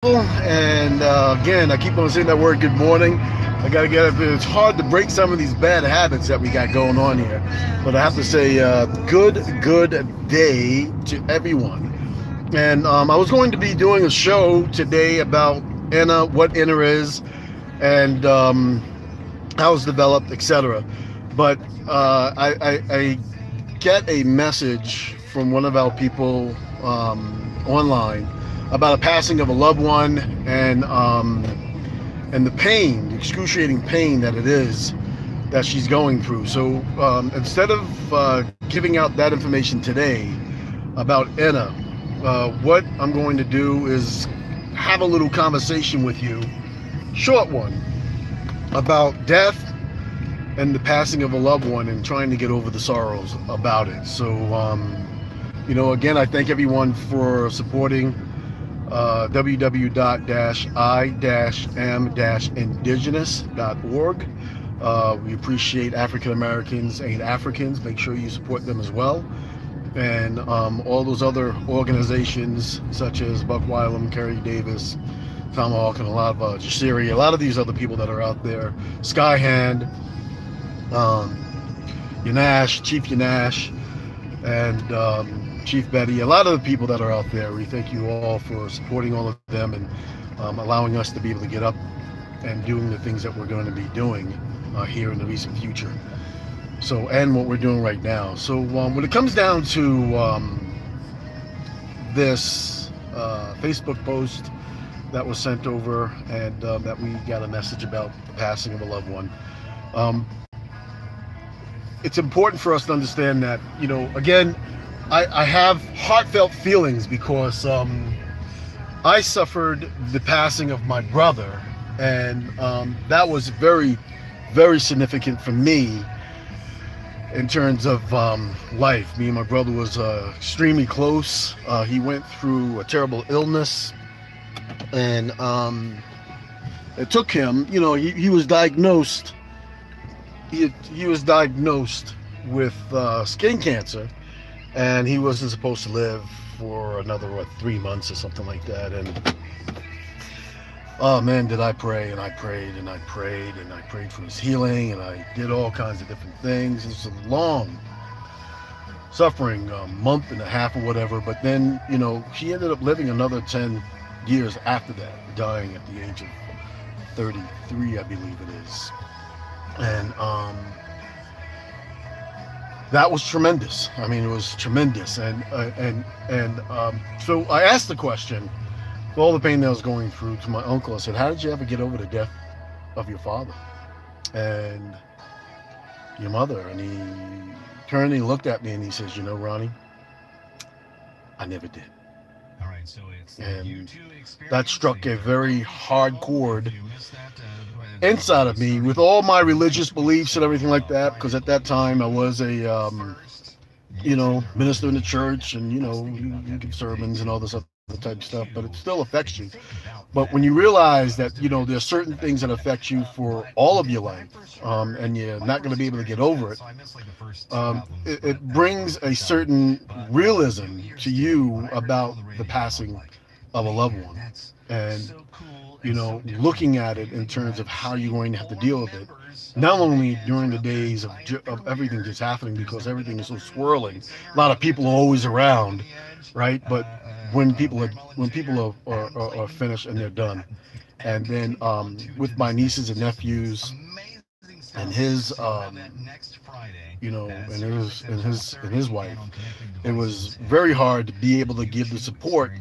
And again, I keep on saying that word good morning. I got to get up. It's hard to break some of these bad habits that we got going on here. But I have to say, good day to everyone. And I was going to be doing a show today about I.N.N.A, what I.N.N.A is, and how it's developed, etc. But I get a message from one of our people online about a passing of a loved one and the pain, the excruciating pain that it is that she's going through. So instead of giving out that information today about I.N.N.A, what I'm going to do is have a little conversation with you, short one, about death and the passing of a loved one and trying to get over the sorrows about it. So, again, I thank everyone for supporting www.i-m-indigenous.org. We appreciate African Americans and Africans. Make sure you support them as well. And all those other organizations such as Buck Wylam, Kerry Davis, Tomahawk, and a lot of Jasiri, a lot of these other people that are out there, Skyhand, um, Yanash, Chief Yanash, and Chief Betty, a lot of the people that are out there. We thank you all for supporting all of them and allowing us to be able to get up and doing the things that we're going to be doing here in the recent future. So, and what we're doing right now. So, when it comes down to this Facebook post that was sent over and that we got a message about the passing of a loved one, um, it's important for us to understand that, again, I have heartfelt feelings because I suffered the passing of my brother, and that was very, very significant for me in terms of life. Me and my brother was extremely close. He went through a terrible illness, and it took him. He was diagnosed. He was diagnosed with skin cancer, and he wasn't supposed to live for another 3 months or something like that. And oh man, did I pray and I prayed and I prayed and I prayed for his healing, and I did all kinds of different things. It's a long suffering, month and a half or whatever. But then he ended up living another 10 years after that, dying at the age of 33, I believe it is. And that was tremendous. I mean, it was tremendous. And so I asked the question, with all the pain that I was going through, to my uncle. I said, "How did you ever get over the death of your father and your mother?" And he turned and he looked at me and he says, "Ronnie, I never did." And that struck a very hard chord inside of me with all my religious beliefs and everything like that. Because at that time I was a minister in the church, and you give sermons and all this other type of stuff, but it still affects you. But when you realize that there's certain things that affect you for all of your life, and you're not going to be able to get over it, it brings a certain realism to you about the passing of a loved one, and looking at it in terms of how you're going to have to deal with it, not only during the days of everything just happening, because everything is so swirling. A lot of people are always around, right? But when people are finished and they're done, and then with my nieces and nephews and his and his wife, it was very hard to be able to give the support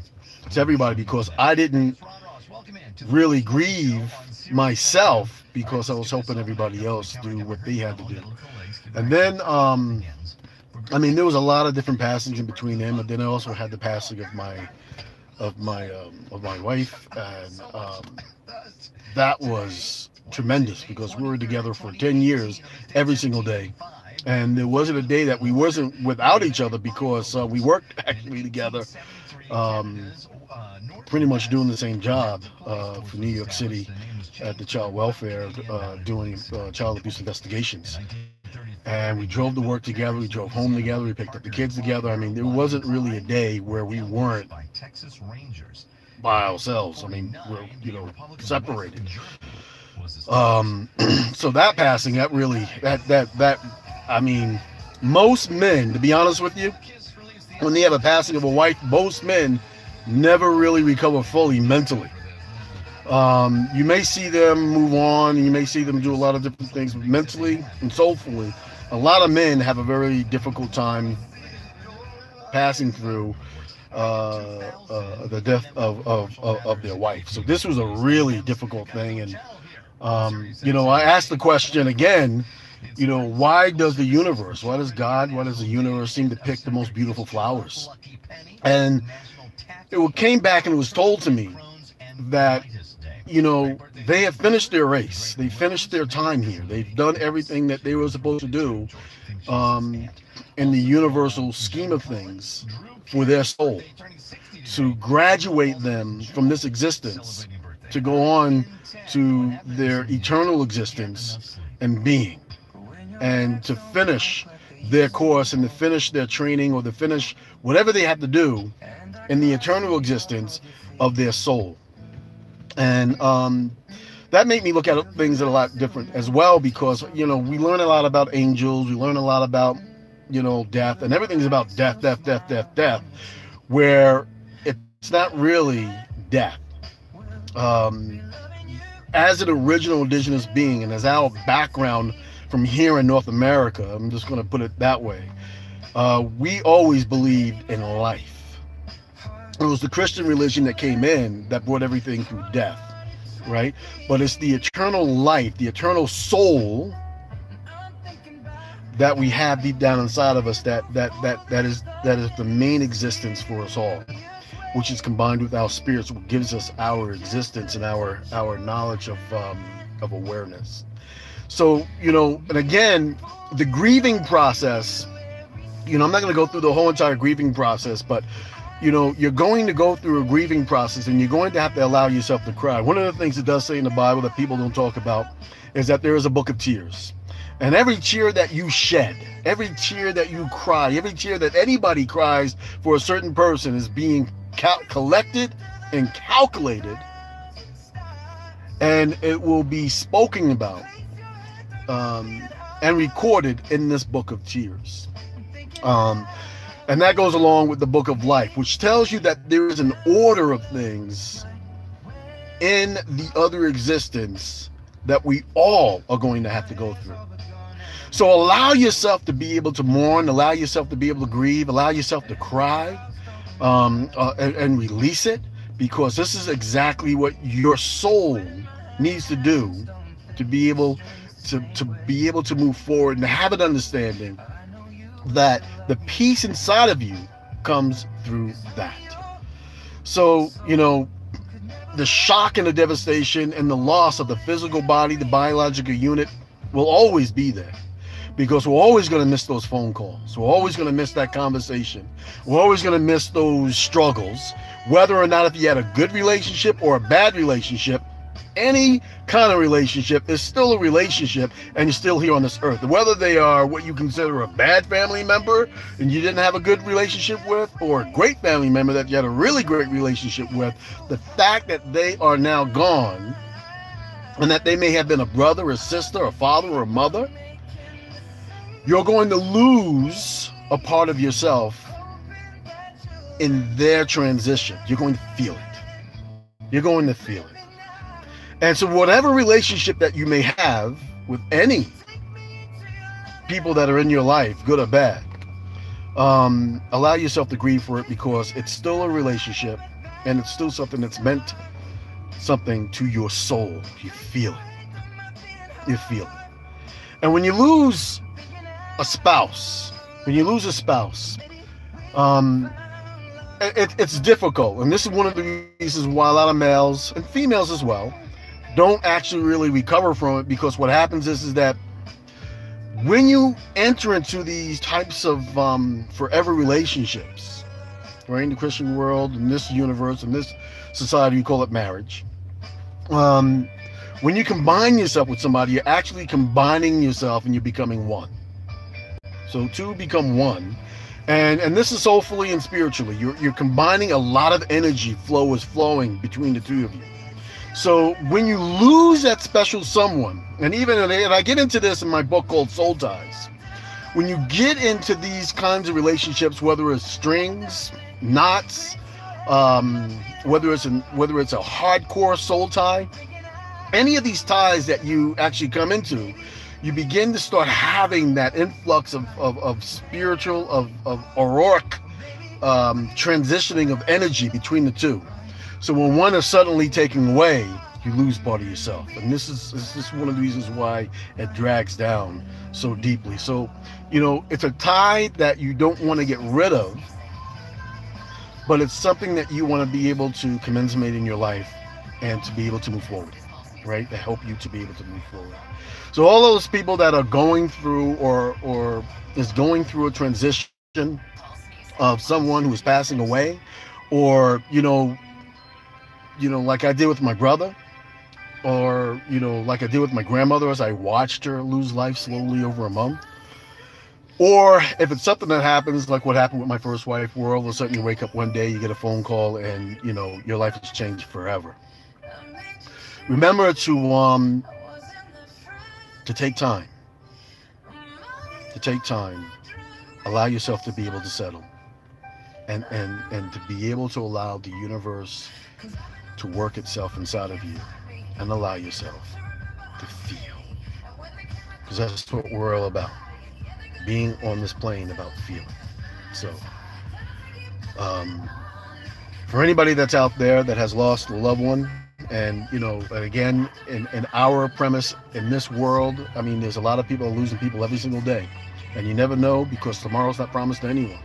to everybody, because I didn't really grieve myself, because I was helping everybody else do what they had to do. And then, there was a lot of different passings in between them. And then I also had the passing of my wife, and that was tremendous, because we were together for 10 years, every single day. And there wasn't a day that we wasn't without each other, because we worked actually together, um, pretty much doing the same job for New York City at the child welfare, doing child abuse investigations. And we drove to work together, we drove home together, we picked up the kids together. There wasn't really a day where we weren't by ourselves. I mean, we're, separated. So that passing, that really, I mean, most men, to be honest with you, when they have a passing of a wife, most men never really recover fully mentally. You may see them move on, and you may see them do a lot of different things, but mentally and soulfully, a lot of men have a very difficult time passing through the death of their wife. So this was a really difficult thing, and I asked the question again. Why does the universe, why does God, why does the universe seem to pick the most beautiful flowers? And it came back and it was told to me that they have finished their race. They finished their time here. They've done everything that they were supposed to do um, in the universal scheme of things for their soul, to graduate them from this existence to go on to their eternal existence and being, and to finish their course and to finish their training or to finish whatever they have to do in the eternal existence of their soul. And that made me look at things a lot different as well, because we learn a lot about angels, we learn a lot about death, and everything's about death, death, death, death, death, where it's not really death. um, as an original indigenous being, and as our background from here in North America, I'm just going to put it that way, we always believed in life. It was the Christian religion that came in that brought everything through death, right? But it's the eternal life, the eternal soul that we have deep down inside of us, that is the main existence for us all, which is combined with our spirits, what gives us our existence and our knowledge of awareness. So and again, the grieving process. I'm not going to go through the whole entire grieving process, but you're going to go through a grieving process, and you're going to have to allow yourself to cry. One of the things it does say in the Bible that people don't talk about is that there is a book of tears. And every tear that you shed, every tear that you cry, every tear that anybody cries for a certain person is being collected and calculated, and it will be spoken about and recorded in this book of tears. And that goes along with the book of life, which tells you that there is an order of things in the other existence that we all are going to have to go through. So allow yourself to be able to mourn, allow yourself to be able to grieve, allow yourself to cry, and release it, because this is exactly what your soul needs to do to be able to move forward and have an understanding that the peace inside of you comes through that. So the shock and the devastation and the loss of the physical body, the biological unit, will always be there, because we're always going to miss those phone calls. We're always going to miss that conversation. We're always going to miss those struggles, whether or not if you had a good relationship or a bad relationship. Any kind of relationship is still a relationship, and you're still here on this earth. Whether they are what you consider a bad family member and you didn't have a good relationship with, or a great family member that you had a really great relationship with, the fact that they are now gone, and that they may have been a brother, a sister, a father, or a mother, you're going to lose a part of yourself in their transition. You're going to feel it. You're going to feel it. And so whatever relationship that you may have with any people that are in your life, good or bad, allow yourself to grieve for it, because it's still a relationship, and it's still something that's meant something to your soul. You feel it. You feel it. And when you lose a spouse, it's difficult. And this is one of the reasons why a lot of males, and females as well, don't actually really recover from it, because what happens is that when you enter into these types of forever relationships, right, in the Christian world, in this universe, in this society, we call it marriage. When you combine yourself with somebody, you're actually combining yourself and you're becoming one. So two become one. And this is soulfully and spiritually. You're combining a lot of energy. Flow is flowing between the two of you. So when you lose that special someone, and I get into this in my book called Soul Ties, when you get into these kinds of relationships, whether it's strings, knots, whether it's a hardcore soul tie, any of these ties that you actually come into, you begin to start having that influx of spiritual, of auroric transitioning of energy between the two. So when one is suddenly taken away, you lose part of yourself. And this is one of the reasons why it drags down so deeply. So, it's a tie that you don't want to get rid of, but it's something that you want to be able to commensummate in your life and to be able to move forward, right? To help you to be able to move forward. So all those people that are going through or is going through a transition of someone who is passing away, or like I did with my brother, or like I did with my grandmother as I watched her lose life slowly over a month. Or if it's something that happens like what happened with my first wife, where all of a sudden you wake up one day, you get a phone call, and your life has changed forever. Remember to take time. To take time. Allow yourself to be able to settle. And to be able to allow the universe to work itself inside of you, and allow yourself to feel. Because that's what we're all about. Being on this plane about feeling. So, for anybody that's out there that has lost a loved one, and again, in our premise in this world, I mean, there's a lot of people losing people every single day, and you never know, because tomorrow's not promised to anyone.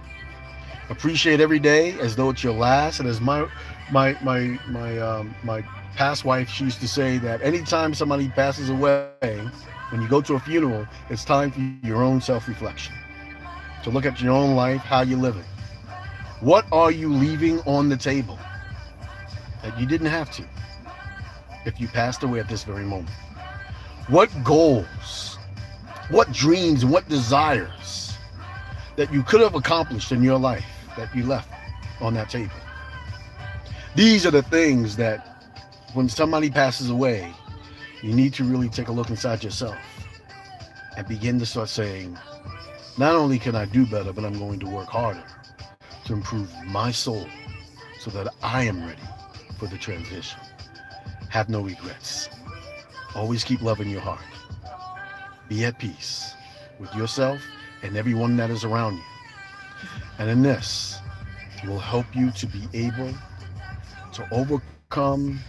Appreciate every day as though it's your last. And as my past wife, she used to say that anytime somebody passes away, when you go to a funeral, it's time for your own self-reflection, to look at your own life, how you're living. What are you leaving on the table that you didn't have to if you passed away at this very moment? What goals, what dreams, and what desires that you could have accomplished in your life that you left on that table? These are the things that when somebody passes away, you need to really take a look inside yourself and begin to start saying, not only can I do better, but I'm going to work harder to improve my soul so that I am ready for the transition. Have no regrets. Always keep love in your heart. Be at peace with yourself and everyone that is around you. And in this, will help you to be able to overcome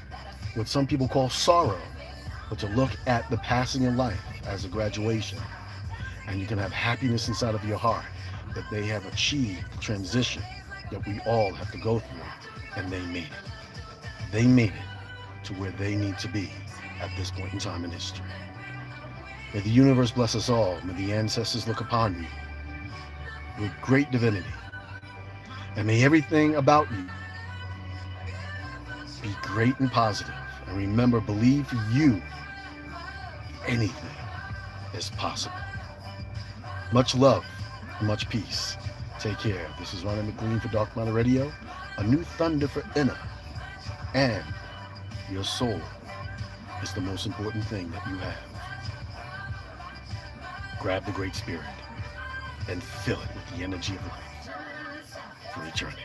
what some people call sorrow, but to look at the passing of life as a graduation. And you can have happiness inside of your heart that they have achieved the transition that we all have to go through, and they made it. They made it to where they need to be at this point in time in history. May the universe bless us all. May the ancestors look upon you with great divinity. And may everything about you be great and positive. And remember, believe for you, anything is possible. Much love and much peace. Take care. This is Ronnie McLean for Dark Matter Radio. A new thunder for I.N.N.A. And your soul is the most important thing that you have. Grab the Great Spirit and fill it with the energy of life for eternity.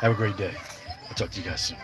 Have a great day. I'll talk to you guys soon.